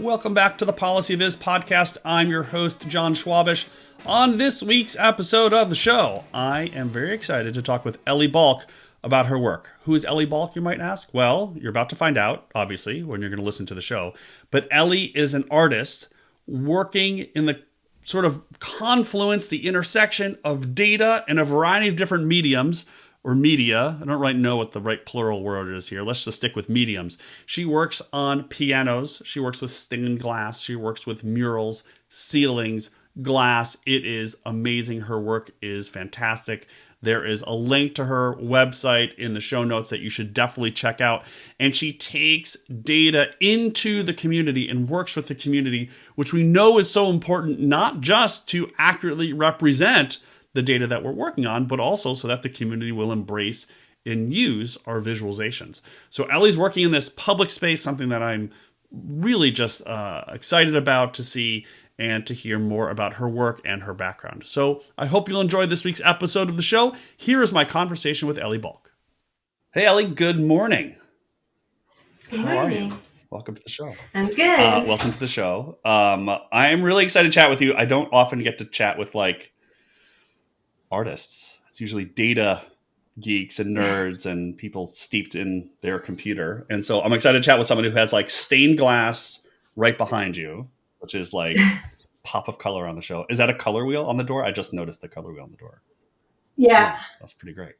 Welcome back to the PolicyViz podcast. I'm your host, John Schwabish. On this week's episode of the show, I am very excited to talk with Ellie Balk about her work. Who is Ellie Balk, you might ask? Well, you're about to find out, obviously, when you're going to listen to the show. But Ellie is an artist working in the sort of confluence, the intersection of data and a variety of different mediums, or media. I don't really know what the right plural word is here. Let's just stick with mediums. She works on pianos. She works with stained glass. She works with murals, ceilings, glass. It is amazing. Her work is fantastic. There is a link to her website in the show notes that you should definitely check out. And she takes data into the community and works with the community, which we know is so important, not just to accurately represent the data that we're working on, but also so that the community will embrace and use our visualizations. So Ellie's working in this public space, something that I'm really just excited about to see and to hear more about her work and her background. So I hope you'll enjoy this week's episode of the show. Here is my conversation with Ellie Balk. Hey, Ellie, good morning. Good morning. How are you? Welcome to the show. I'm good. Welcome to the show. I'm really excited to chat with you. I don't often get to chat with artists. It's usually data geeks and nerds and people steeped in their computer. And so I'm excited to chat with someone who has stained glass right behind you, which is pop of color on the show. Is that a color wheel on the door? I just noticed the color wheel on the door. Yeah. That's pretty great.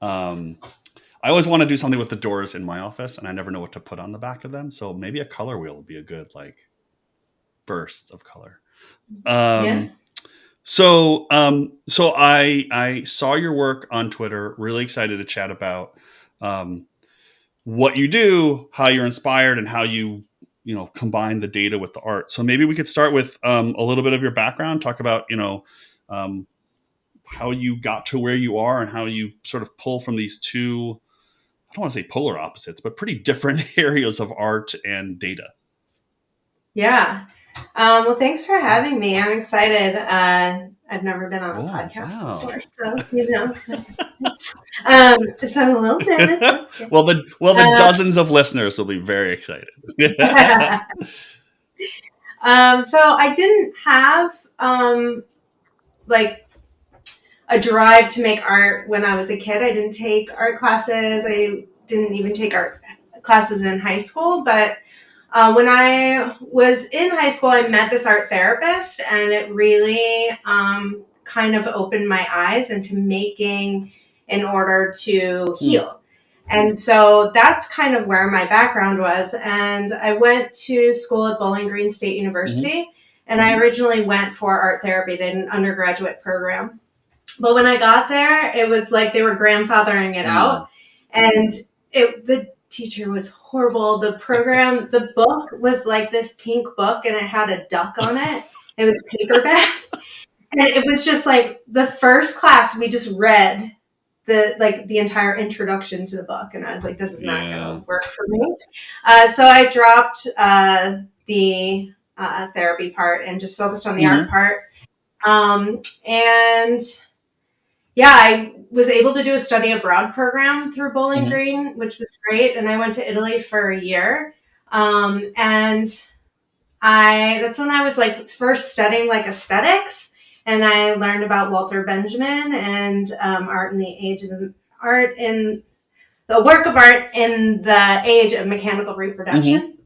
I always want to do something with the doors in my office and I never know what to put on the back of them. So maybe a color wheel would be a good burst of color. Yeah. So I saw your work on Twitter, really excited to chat about what you do, how you're inspired, and how you combine the data with the art. So maybe we could start with a little bit of your background, talk about, how you got to where you are and how you sort of pull from these two, I don't want to say polar opposites, but pretty different areas of art and data. Yeah. Well, thanks for having me. I'm excited. I've never been on a podcast before, so I'm a little nervous. Well, the dozens of listeners will be very excited. So I didn't have a drive to make art when I was a kid. I didn't take art classes. I didn't even take art classes in high school, but when I was in high school, I met this art therapist, and it really kind of opened my eyes into making in order to heal. And so that's kind of where my background was. And I went to school at Bowling Green State University, and I originally went for art therapy. They had an undergraduate program. But when I got there, it was like they were grandfathering it out. And the teacher was horrible. The book was like this pink book, and it had a duck on it. It was paperback. And it was just the first class we just read the entire introduction to the book. And I was like, this is not going to work for me. So I dropped the therapy part and just focused on the art part. I was able to do a study abroad program through Bowling Green, which was great. And I went to Italy for a year. That's when I was first studying aesthetics. And I learned about Walter Benjamin and art in the work of art in the age of mechanical reproduction.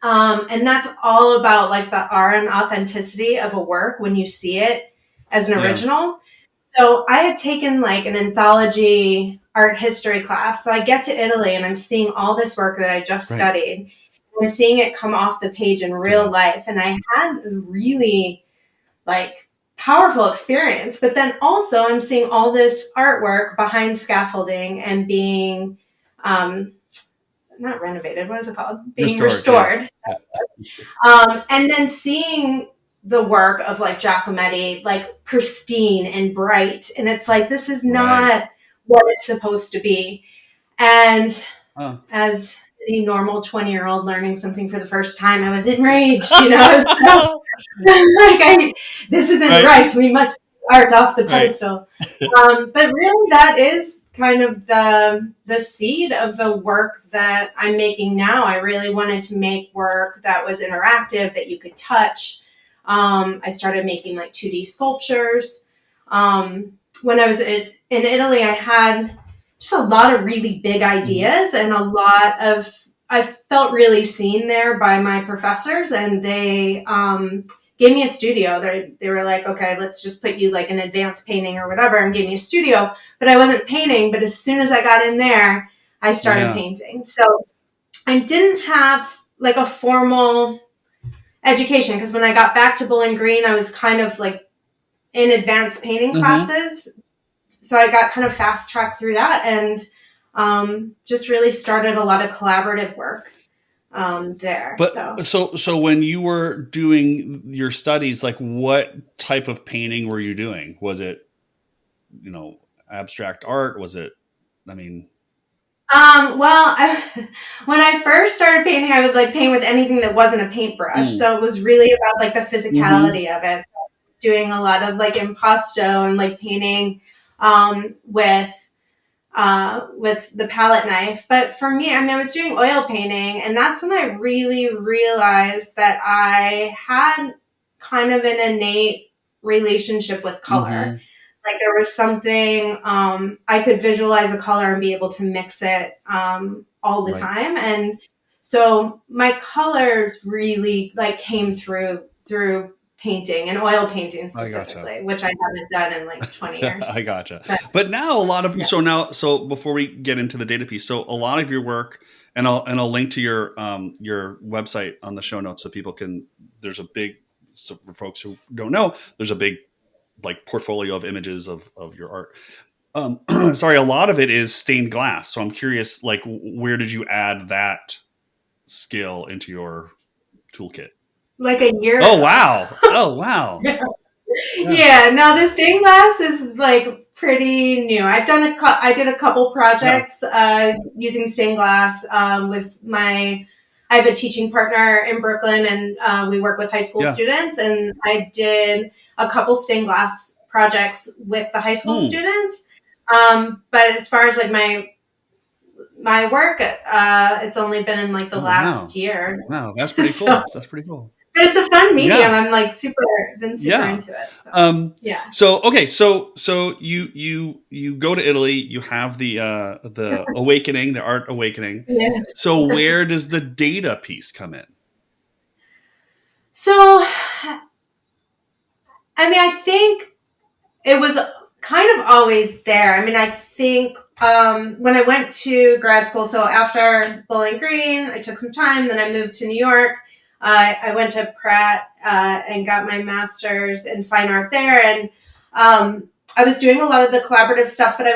And that's all about the art and authenticity of a work when you see it as an original. So I had taken an anthology art history class. So I get to Italy and I'm seeing all this work that I just studied. And I'm seeing it come off the page in real life. And I had a really powerful experience. But then also I'm seeing all this artwork behind scaffolding and being not renovated. What is it called? Being restored. Yeah. And then seeing the work of Giacometti, pristine and bright. And it's this is not what it's supposed to be. And as a normal 20-year-old learning something for the first time, I was enraged, this isn't right. We must art off the pedestal. But really that is kind of the seed of the work that I'm making now. I really wanted to make work that was interactive, that you could touch. I started making like 2D sculptures. When I was in Italy, I had just a lot of really big ideas and I felt really seen there by my professors, and they gave me a studio. They were like, okay, let's just put you like an advanced painting or whatever, and gave me a studio. But I wasn't painting, but as soon as I got in there, I started painting. So I didn't have like a formal education, because when I got back to Bowling Green, I was kind of like in advanced painting classes. So I got kind of fast tracked through that, and just really started a lot of collaborative work there. But so when you were doing your studies, like what type of painting were you doing? Was it, abstract art? Was it, I mean... when I first started painting, I would like paint with anything that wasn't a paintbrush. So it was really about like the physicality of it. So I was doing a lot of like impasto and like painting with the palette knife. But for me, I was doing oil painting, and that's when I really realized that I had kind of an innate relationship with color. Like there was something, I could visualize a color and be able to mix it all the time. And so my colors really like came through painting, and oil painting specifically, which I haven't done in like 20 years. I gotcha. But now a lot of, so before we get into the data piece, so a lot of your work, and I'll link to your website on the show notes so people can, so for folks who don't know, there's a big like portfolio of images of your art. Sorry, a lot of it is stained glass. So I'm curious, like, where did you add that skill into your toolkit? Like a year ago. Oh, wow. Yeah, no, the stained glass is like pretty new. I did a couple projects using stained glass I have a teaching partner in Brooklyn, and we work with high school students, and I did a couple stained glass projects with the high school students. But as far as like my work, it's only been in like the last year. Wow, that's pretty cool. That's pretty cool. But it's a fun medium. I'm like been super into it. So. So you go to Italy, you have the awakening, the art awakening. Yes. So where does the data piece come in? So, I think it was kind of always there. I think when I went to grad school, so after Bowling Green, I took some time, then I moved to New York. I went to Pratt and got my master's in fine art there. And I was doing a lot of the collaborative stuff, but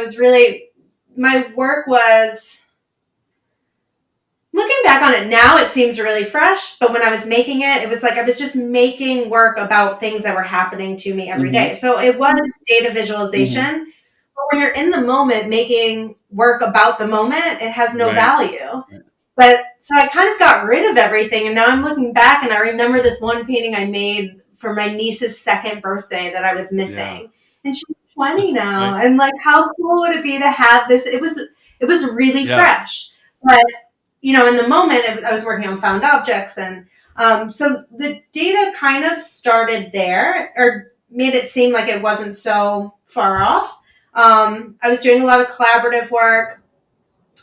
my work was, looking back on it now, it seems really fresh. But when I was making it, it was like I was just making work about things that were happening to me every day. So it was data visualization. But when you're in the moment making work about the moment, it has no value. But so I kind of got rid of everything, and now I'm looking back and I remember this one painting I made for my niece's 2nd birthday that I was missing. And she's 20 now. And like, how cool would it be to have this? It was really fresh. But, in the moment I was working on found objects, and so the data kind of started there, or made it seem like it wasn't so far off. I was doing a lot of collaborative work.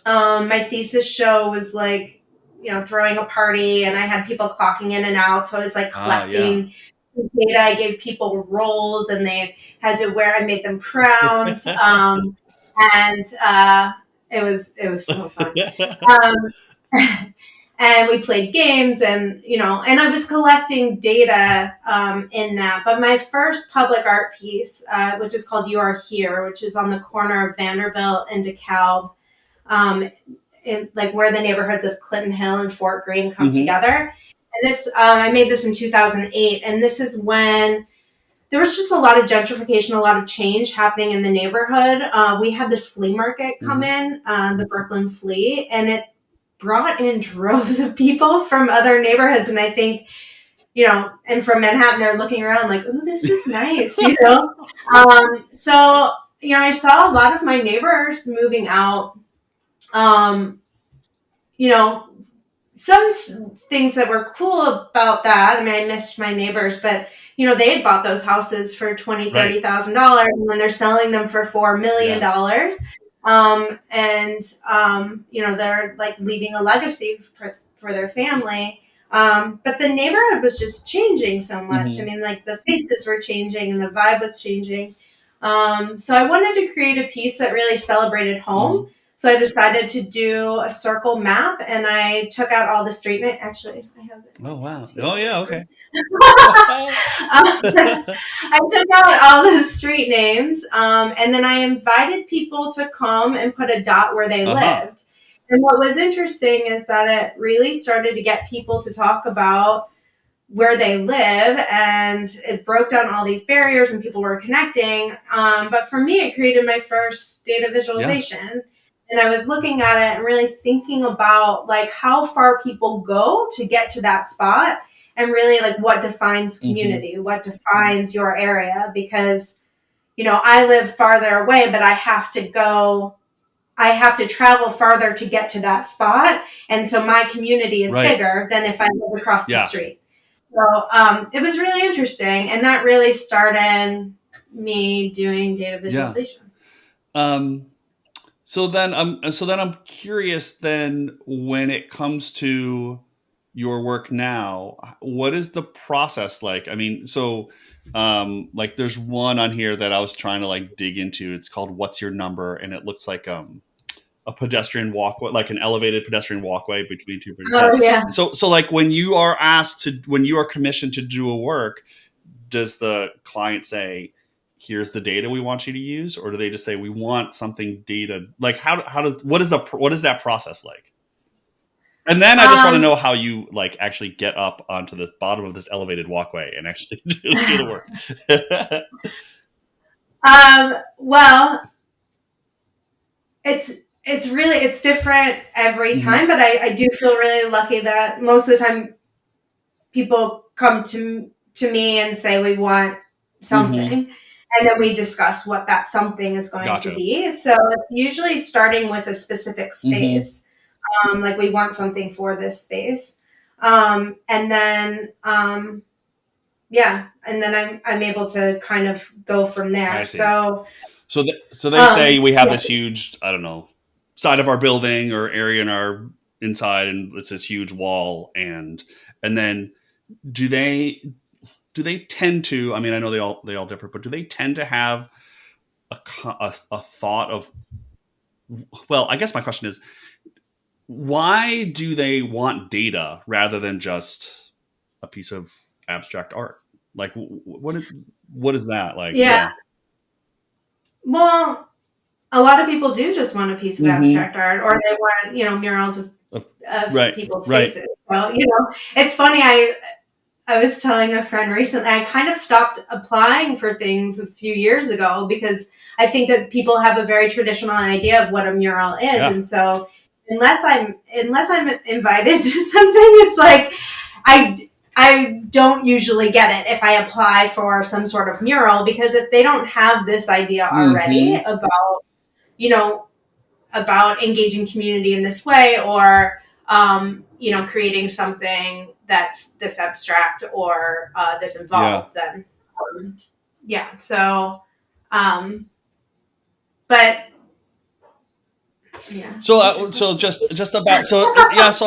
My thesis show was like, throwing a party, and I had people clocking in and out. So I was like collecting data. I gave people roles, and they had to wear, I made them crowns. And it was so fun. And we played games, and, and I was collecting data in that. But my first public art piece, which is called You Are Here, which is on the corner of Vanderbilt and DeKalb, in like where the neighborhoods of Clinton Hill and Fort Greene come together. And this, I made this in 2008. And this is when there was just a lot of gentrification, a lot of change happening in the neighborhood. We had this flea market come in, the Brooklyn Flea, and it brought in droves of people from other neighborhoods. And I think, and from Manhattan, they're looking around like, oh, this is nice, So, I saw a lot of my neighbors moving out. Um, you know, some things that were cool about that. I mean, I missed my neighbors, but they had bought those houses for $20,000-$30,000, and then they're selling them for $4 million. They're like leaving a legacy for their family. But the neighborhood was just changing so much. Mm-hmm. I mean, like the faces were changing and the vibe was changing. So I wanted to create a piece that really celebrated home. Mm-hmm. So I decided to do a circle map, and I took out all the street names. Actually, I have it. Oh, wow. Oh, yeah. Okay. I took out all the street names, and then I invited people to come and put a dot where they lived. And what was interesting is that it really started to get people to talk about where they live, and it broke down all these barriers and people were connecting. But for me, it created my first data visualization. Yeah. And I was looking at it and really thinking about like how far people go to get to that spot, and really like what defines community, what defines your area. Because, I live farther away, but I have to travel farther to get to that spot. And so my community is bigger than if I live across the street. So it was really interesting. And that really started me doing data visualization. Yeah. So then I'm curious then, when it comes to your work now, what is the process like? I mean, so like there's one on here that I was trying to like dig into. It's called What's Your Number? And it looks like a pedestrian walkway, like an elevated pedestrian walkway between two bridges. Oh, yeah. So like when you are commissioned to do a work, does the client say, here's the data we want you to use, or do they just say we want something data? Like what is that process like? And then I just want to know how you like actually get up onto the bottom of this elevated walkway and actually do the work. Well, it's different every time, but I do feel really lucky that most of the time people come to me and say we want something. And then we discuss what that something is going to be. So it's usually starting with a specific space. Like we want something for this space. And then I'm able to kind of go from there. I see. So they say we have this huge, I don't know, side of our building or area in our inside, and it's this huge wall. And then do they tend to, I mean, I know they all differ, but do they tend to have a thought of, well, I guess my question is, why do they want data rather than just a piece of abstract art? Like, what is that like? Yeah. Well, a lot of people do just want a piece of abstract art, or they want, murals of people's faces. So, it's funny. I was telling a friend recently, I kind of stopped applying for things a few years ago because I think that people have a very traditional idea of what a mural is. Yeah. And so unless I'm invited to something, it's like, I don't usually get it if I apply for some sort of mural, because if they don't have this idea already about engaging community in this way, or, creating something that's this abstract or this involved, then so but yeah. So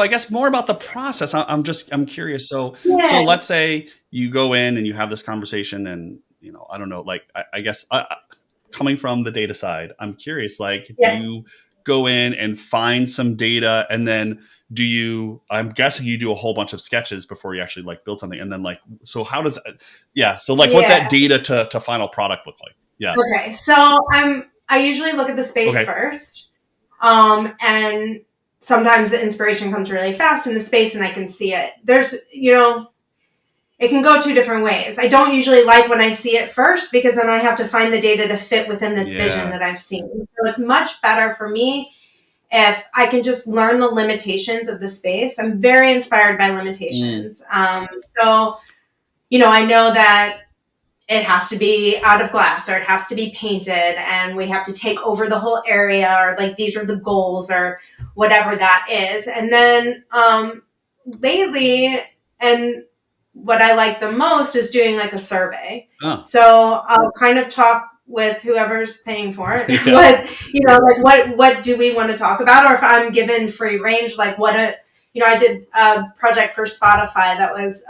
I guess more about the process. I'm curious. So let's say you go in and you have this conversation, and I don't know, like I guess coming from the data side, I'm curious, like, do you go in and find some data, and then I'm guessing you do a whole bunch of sketches before you actually like build something, and then like, so how does what's that data to final product look like? Yeah. Okay. So I usually look at the space first. And sometimes the inspiration comes really fast in the space and I can see it. There's, it can go two different ways. I don't usually like when I see it first, because then I have to find the data to fit within this vision that I've seen. So it's much better for me if I can just learn the limitations of the space. I'm very inspired by limitations. So, I know that it has to be out of glass or it has to be painted and we have to take over the whole area, or like these are the goals or whatever that is. And then lately, and what I like the most is doing like a survey. Oh. So I'll kind of talk with whoever's paying for it. Yeah. What do we want to talk about? Or if I'm given free range, like I did a project for Spotify that was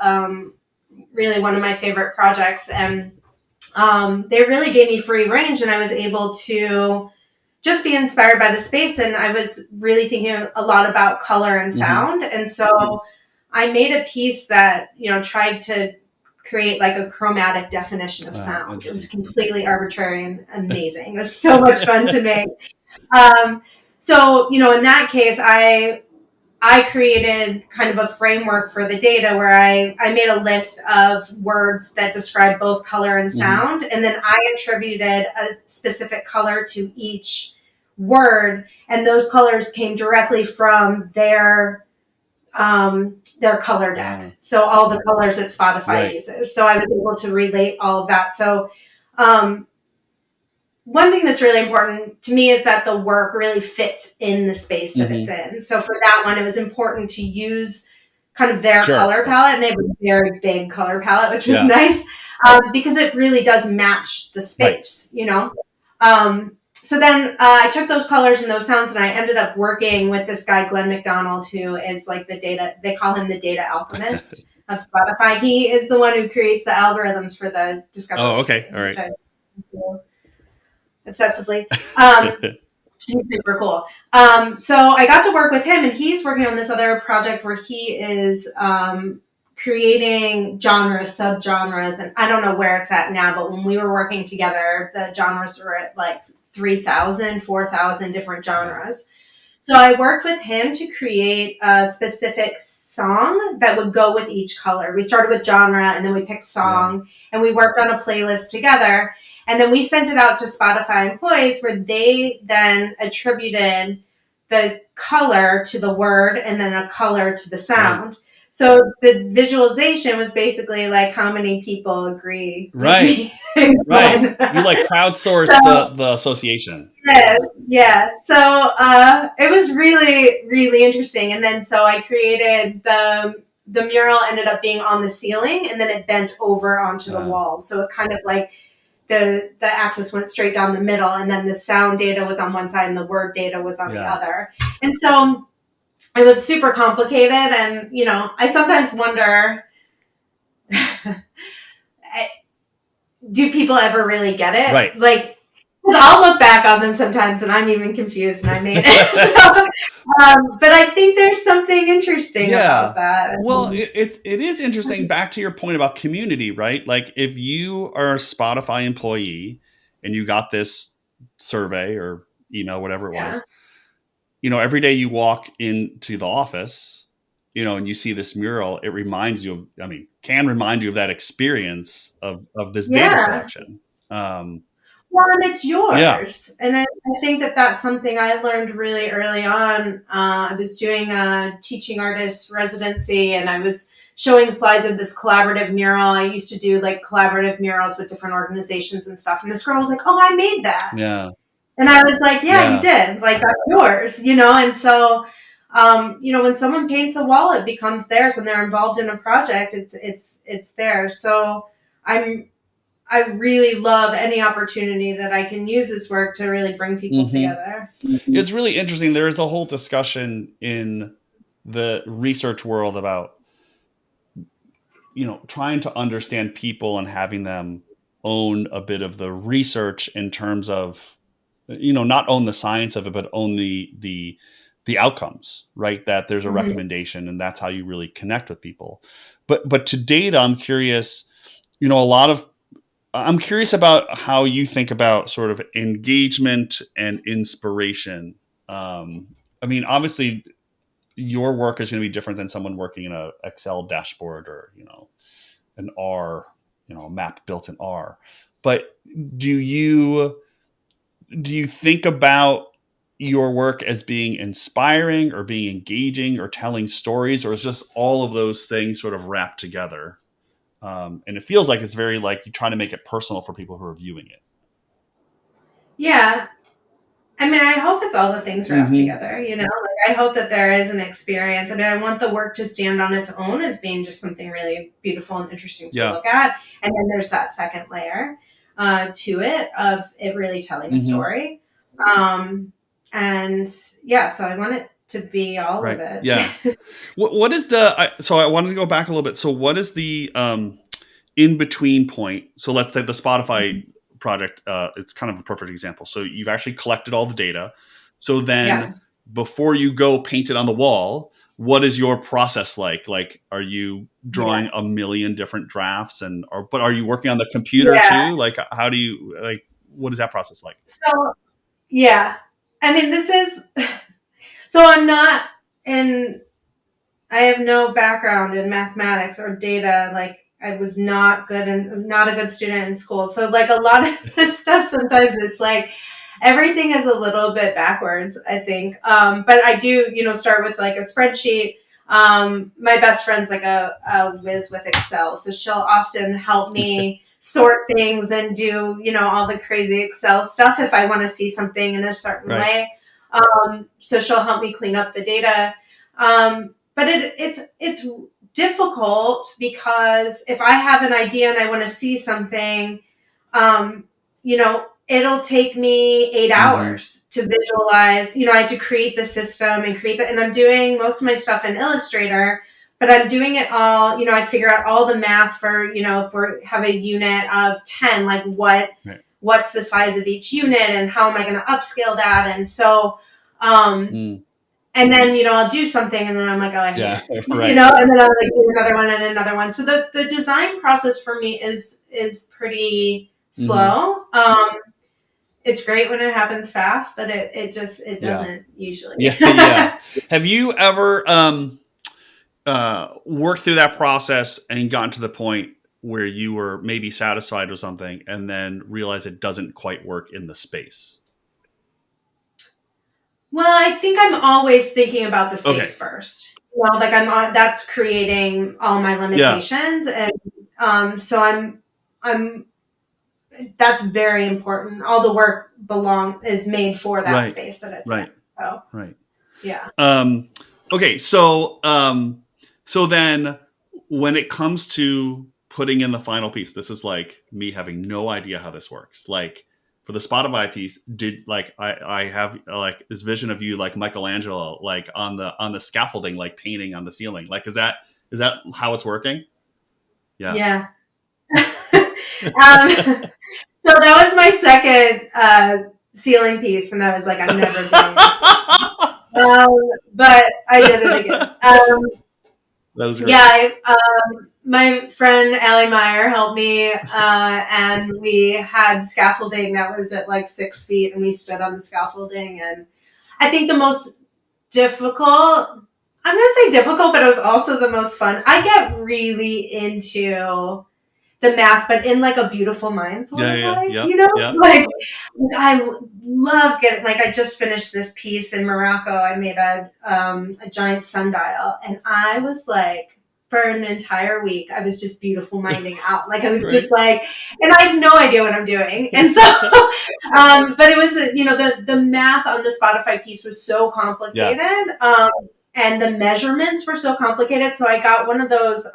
really one of my favorite projects, and they really gave me free range, and I was able to just be inspired by the space. And I was really thinking a lot about color and sound. Mm-hmm. And so I made a piece that, tried to create like a chromatic definition of sound. It was completely arbitrary and amazing. It was so much fun to make. So, in that case, I created kind of a framework for the data where I made a list of words that describe both color and sound. Mm-hmm. And then I attributed a specific color to each word. And those colors came directly from their color deck. Yeah. So all the colors that Spotify uses. So I was able to relate all of that. So, one thing that's really important to me is that the work really fits in the space that it's in. So for that one, it was important to use kind of their color palette, and they have a very big color palette, which was nice, because it really does match the space, So then I took those colors and those sounds, and I ended up working with this guy, Glenn McDonald, who is like they call him the data alchemist of Spotify. He is the one who creates the algorithms for the Discover. Oh, okay. All right. Obsessively. He's super cool. So I got to work with him, and he's working on this other project where he is creating genres, subgenres, and I don't know where it's at now, but when we were working together, the genres were at like 3,000, 4,000 different genres. So I worked with him to create a specific song that would go with each color. We started with genre, and then we picked song, and we worked on a playlist together. And then we sent it out to Spotify employees, where they then attributed the color to the word and then a color to the sound. Right. So the visualization was basically like how many people agree. Right. Right. You like crowdsourced the association. Yeah. So it was really, really interesting. And then so I created the mural ended up being on the ceiling, and then it bent over onto the wall. So it kind of like the axis went straight down the middle, and then the sound data was on one side and the word data was on the other. And so it was super complicated. And, I sometimes wonder, do people ever really get it? Right. Like, because I'll look back on them sometimes and I'm even confused and I made it. But I think there's something interesting about that. Well, it is interesting. Back to your point about community, right? Like if you are a Spotify employee and you got this survey or, whatever it was, every day you walk into the office, and you see this mural, it reminds you of, can remind you of that experience of this data collection. Well, and it's yours. Yeah. And I think that that's something I learned really early on. I was doing a teaching artist residency, and I was showing slides of this collaborative mural. I used to do like collaborative murals with different organizations and stuff. And this girl was like, "Oh, I made that." Yeah. And I was like, yeah, you did. Like, that's yours, And so, when someone paints a wall, it becomes theirs. When they're involved in a project, it's theirs. So I really love any opportunity that I can use this work to really bring people together. It's really interesting. There is a whole discussion in the research world about, trying to understand people and having them own a bit of the research in terms of, not own the science of it, but own the outcomes, right? That there's a recommendation, and that's how you really connect with people. But to date, I'm curious, I'm curious about how you think about sort of engagement and inspiration. Obviously your work is going to be different than someone working in a Excel dashboard or, an R, a map built in R. But do you think about your work as being inspiring or being engaging or telling stories, or is just all of those things sort of wrapped together? And it feels like it's very like you try to make it personal for people who are viewing it. Yeah. I mean, I hope it's all the things wrapped together, you know, like I hope that there is an experience. I mean, I want the work to stand on its own as being just something really beautiful and interesting to look at. And then there's that second layer to it of it really telling a story. And yeah, so I want it to be all of it. Yeah. What is so I wanted to go back a little bit. So what is the in between point? So let's say the Spotify project, it's kind of a perfect example. So you've actually collected all the data. So then before you go paint it on the wall, what is your process like? Like, are you drawing a million different drafts but are you working on the computer too? Like, how do you, like, what is that process like? So, yeah, I mean, so I have no background in mathematics or data. Like, I was not a good student in school. So like a lot of this stuff, sometimes it's like everything is a little bit backwards, I think. But I do, start with like a spreadsheet. My best friend's like a whiz with Excel. So she'll often help me sort things and do, all the crazy Excel stuff if I want to see something in a certain way. So she'll help me clean up the data. But it's difficult because if I have an idea and I want to see something, it'll take me 8 hours to visualize. I had to create the system and and I'm doing most of my stuff in Illustrator, but I'm doing it all, I figure out all the math for, if we have a unit of 10, like what's the size of each unit and how am I going to upscale that? And so, and then, I'll do something and then I'm like, oh, I hate it. And then I'll like do another one and another one. So the design process for me is pretty slow. It's great when it happens fast, but it doesn't usually. Have you ever worked through that process and gotten to the point where you were maybe satisfied with something and then realize it doesn't quite work in the space? Well, I think I'm always thinking about the space first. Like that's creating all my limitations. And so I'm that's very important. All the work is made for that space that it's in. So yeah. Okay, so then when it comes to putting in the final piece, this is like me having no idea how this works. Like for the Spotify piece, I have like this vision of you like Michelangelo, like on the scaffolding, like painting on the ceiling. Like is that how it's working? Yeah. So that was my second ceiling piece, and I was like, I'm never doing it. But I did it again. That was great. Yeah, my friend Allie Meyer helped me, and we had scaffolding that was at like 6 feet, and we stood on the scaffolding. And I think the most difficult, I'm going to say difficult, but it was also the most fun. I get really into the math, but in like a beautiful mind sort of way, like I love like I just finished this piece in Morocco. I made a giant sundial, and I was like, for an entire week, I was just beautiful minding out. Like I was just like, and I have no idea what I'm doing. And so, but it was, the math on the Spotify piece was so complicated. And the measurements were so complicated. So I got one of those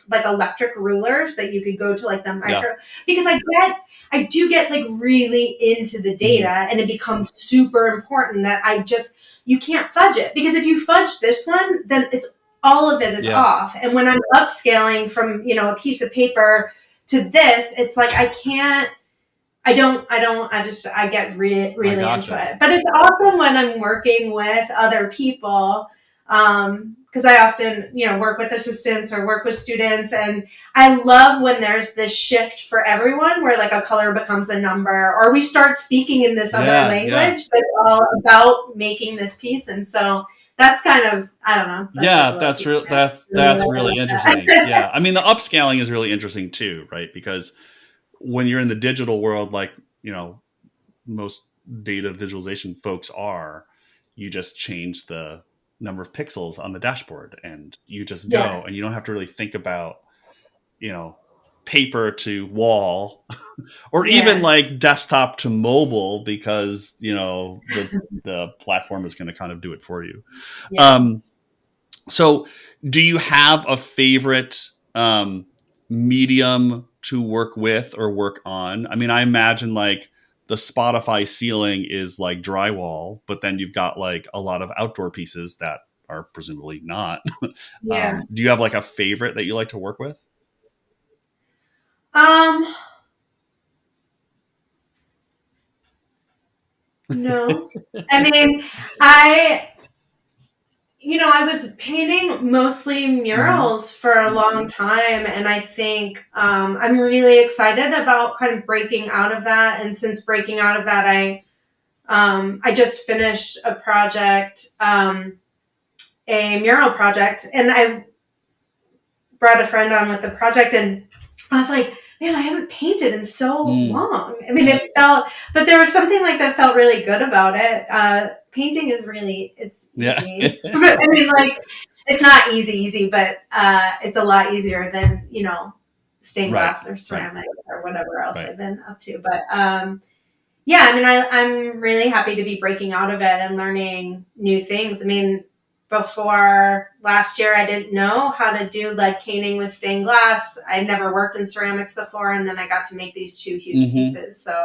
like electric rulers that you could go to like the micro, because I do get like really into the data, and it becomes super important that you can't fudge it, because if you fudge this one, then all of it is off. And when I'm upscaling from, a piece of paper to this, it's like, I get really into it. But it's awesome when I'm working with other people, because I often, work with assistants or work with students. And I love when there's this shift for everyone where like a color becomes a number, or we start speaking in this other language that's all about making this piece. And so that's kind of, I don't know. That's really interesting. Yeah. I mean, the upscaling is really interesting too, right? Because when you're in the digital world, like, most data visualization folks you just change the number of pixels on the dashboard and you just go and you don't have to really think about, paper to wall or even Yeah. like desktop to mobile because the platform is going to kind of do it for you. Yeah. So do you have a favorite medium to work with or work on? I mean, I imagine like the Spotify ceiling is like drywall, but then you've got like a lot of outdoor pieces that are presumably not. Yeah. Do you have like a favorite that you like to work with? Um, no. I mean, I I was painting mostly Mm-hmm. murals for a long time, and I think I'm really excited about kind of breaking out of that. And since breaking out of that, I just finished a project, a mural project, and I brought a friend on with the project, and I was like, man, I haven't painted in so Mm. long. I mean, it felt, but there was something like that felt really good about it. Painting is really, it's Yeah. easy. I mean, like, it's not easy, but it's a lot easier than, stained Right. glass or Right. ceramic or whatever else Right. I've been up to. But yeah, I mean, I'm really happy to be breaking out of it and learning new things. I mean, before last year, I didn't know how to do like caning with stained glass. I'd never worked in ceramics before, and then I got to make these two huge Mm-hmm. pieces. So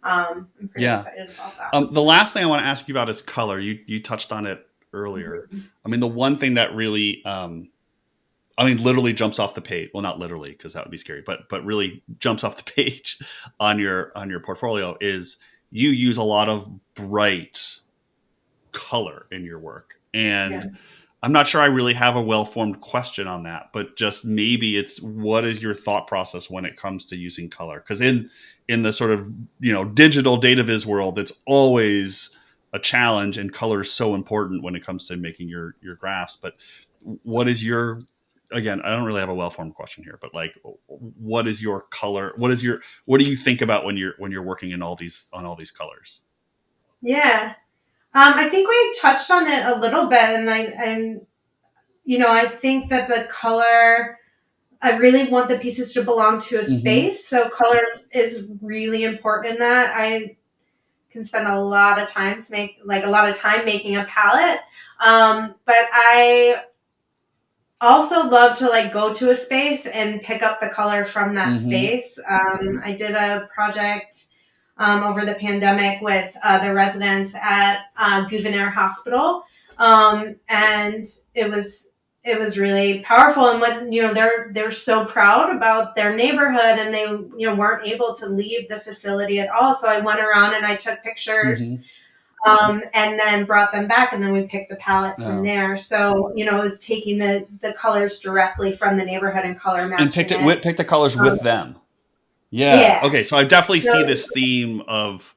I'm pretty Yeah. excited about that. The last thing I want to ask you about is color. You touched on it earlier. Mhm. I mean, the one thing that really, I mean, literally jumps off the page. Well, not literally because that would be scary, but really jumps off the page on your portfolio is you use a lot of bright color in your work. Yeah. And I'm not sure I really have a well-formed question on that, but just maybe it's what is your thought process when it comes to using color? Because in the sort of digital data viz world, it's always a challenge, and color is so important when it comes to making your graphs. But what is your again? I don't really have a well-formed question here, but like, what is your color? What do you think about when you're working in on all these colors? Yeah. I think we touched on it a little bit, and I think that the color, I really want the pieces to belong to a Mm-hmm. space. So color is really important in that. I can spend a lot of time making a palette. But I also love to like go to a space and pick up the color from that Mm-hmm. space. I did a project over the pandemic with the residents at Gouverneur Hospital, and it was really powerful. And what they're so proud about their neighborhood, and they weren't able to leave the facility at all. So I went around and I took pictures, Mm-hmm. and then brought them back, and then we picked the palette from Oh. there. So it was taking the colors directly from the neighborhood and color And matching it. pick the colors Um, with them. Yeah. yeah. Okay. So I definitely So see this theme of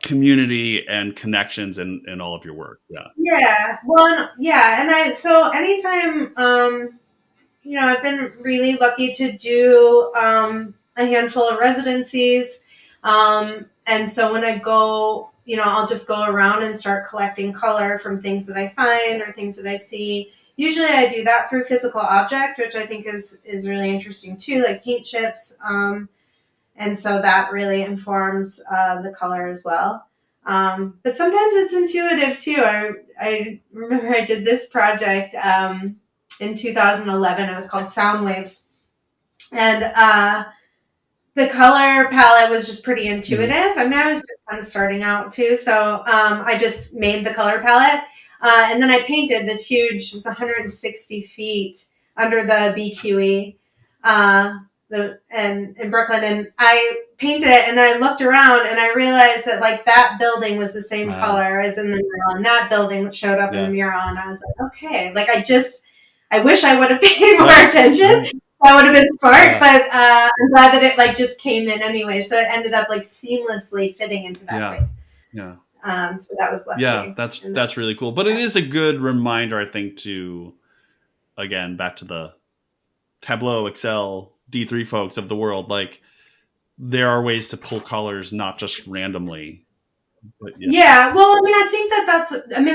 community and connections in all of your work. Yeah. yeah. Well, yeah, and so anytime I've been really lucky to do a handful of residencies. And so when I go, I'll just go around and start collecting color from things that I find or things that I see. Usually I do that through physical object, which I think is really interesting too, like paint chips. And so that really informs the color as well. But sometimes it's intuitive too. I remember I did this project in 2011. It was called Sound Waves. And the color palette was just pretty Mm-hmm. intuitive. I mean, I was just kind of starting out too. So I just made the color palette. And then I painted this huge, it was 160 feet under the BQE in Brooklyn. And I painted it, and then I looked around and I realized that like that building was the same Wow. color as in the mural, and that building showed up in the Yeah. mural. And I was like, okay, like I wish I would have paid more Right. attention. That would have been smart, Yeah. but I'm glad that it like just came in anyway. So it ended up like seamlessly fitting into that Yeah. space. Yeah. So that was Yeah. lucky. And That's really cool. But it is a good reminder, I think, to again back to the Tableau, Excel, D3 folks of the world. Like there are ways to pull colors not just randomly But yeah. Yeah, well, I mean, I think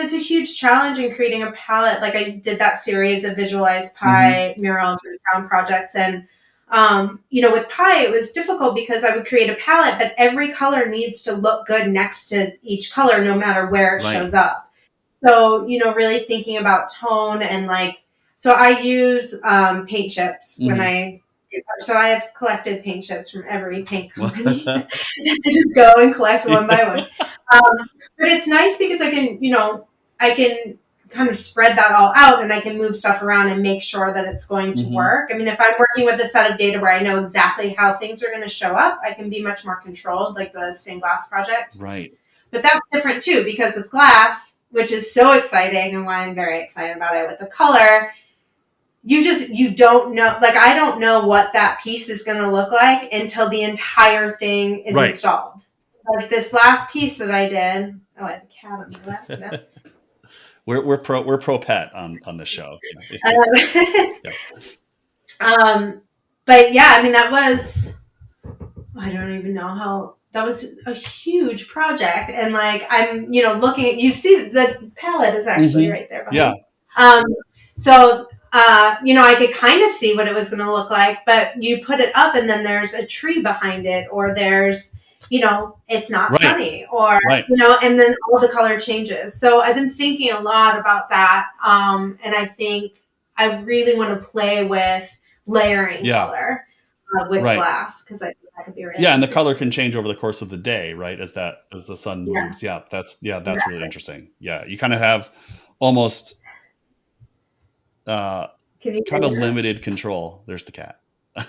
it's a huge challenge in creating a palette. Like I did that series of visualized Hmm. pie murals and sound projects. And, with pie, it was difficult because I would create a palette, but every color needs to look good next to each color, no matter where it Right. shows up. So, really thinking about tone and so I use paint chips when Hmm. I do. So I have collected paint chips from every paint company. I just go and collect one by one. But it's nice because I can kind of spread that all out and I can move stuff around and make sure that it's going to Hmm. work. I mean, if I'm working with a set of data where I know exactly how things are going to show up, I can be much more controlled, like the stained glass project. Right. But that's different too, because with glass, which is so exciting and why I'm very excited about it with the color, you don't know, like I don't know what that piece is going to look like until the entire thing is Right. installed. Like this last piece that I did. Oh, I have a cat on my lap. No. We're pro pet on this show. Yeah. But yeah, I mean I don't even know how, that was a huge project. And I'm, looking at, you see the palette is actually Hmm. right there Yeah. behind. So, I could kind of see what it was going to look like, but you put it up and then there's a tree behind it, or there's, it's not Right. sunny, or, Right. and then all the color changes. So I've been thinking a lot about that. And I think I really want to play with layering Yeah. color with Right. glass, because I think that could be really Yeah, and the color can interesting. change over the course of the day, right? As the sun Yeah. moves. Yeah, that's really Exactly. interesting. Yeah, you kind of have almost Can you kind hear of me now? limited control. There's the cat.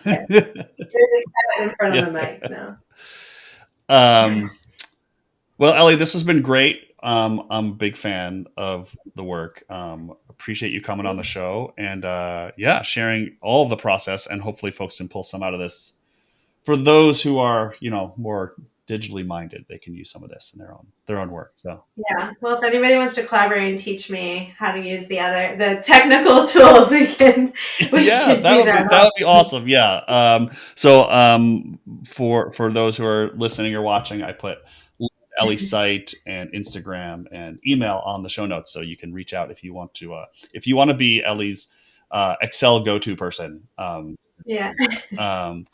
Yeah. There's a cat in front of Yeah. the mic now. Um, well, Ellie, this has been great. I'm a big fan of the work. Appreciate you coming on the show and yeah, sharing all of the process, and hopefully folks can pull some out of this. For those who are, more digitally minded, they can use some of this in their own work. So Yeah. Well, if anybody wants to collaborate and teach me how to use the technical tools, we yeah, can do that. that would be awesome. Yeah. For those who are listening or watching, I put Ellie's site and Instagram and email on the show notes, so you can reach out if you want to be Ellie's Excel go-to person. Yeah.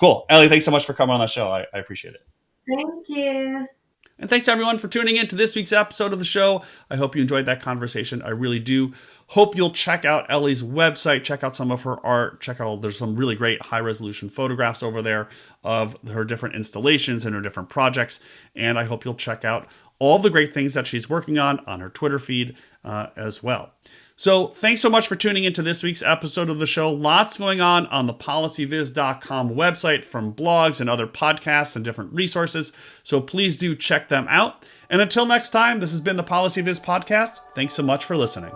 Cool, Ellie. Thanks so much for coming on the show. I appreciate it. Thank you. And thanks everyone for tuning in to this week's episode of the show. I hope you enjoyed that conversation. I really do. Hope you'll check out Ellie's website, check out some of her art, there's some really great high resolution photographs over there of her different installations and her different projects. And I hope you'll check out all the great things that she's working on her Twitter feed as well. So thanks so much for tuning into this week's episode of the show. Lots going on the PolicyViz.com website, from blogs and other podcasts and different resources. So please do check them out. And until next time, this has been the PolicyViz podcast. Thanks so much for listening.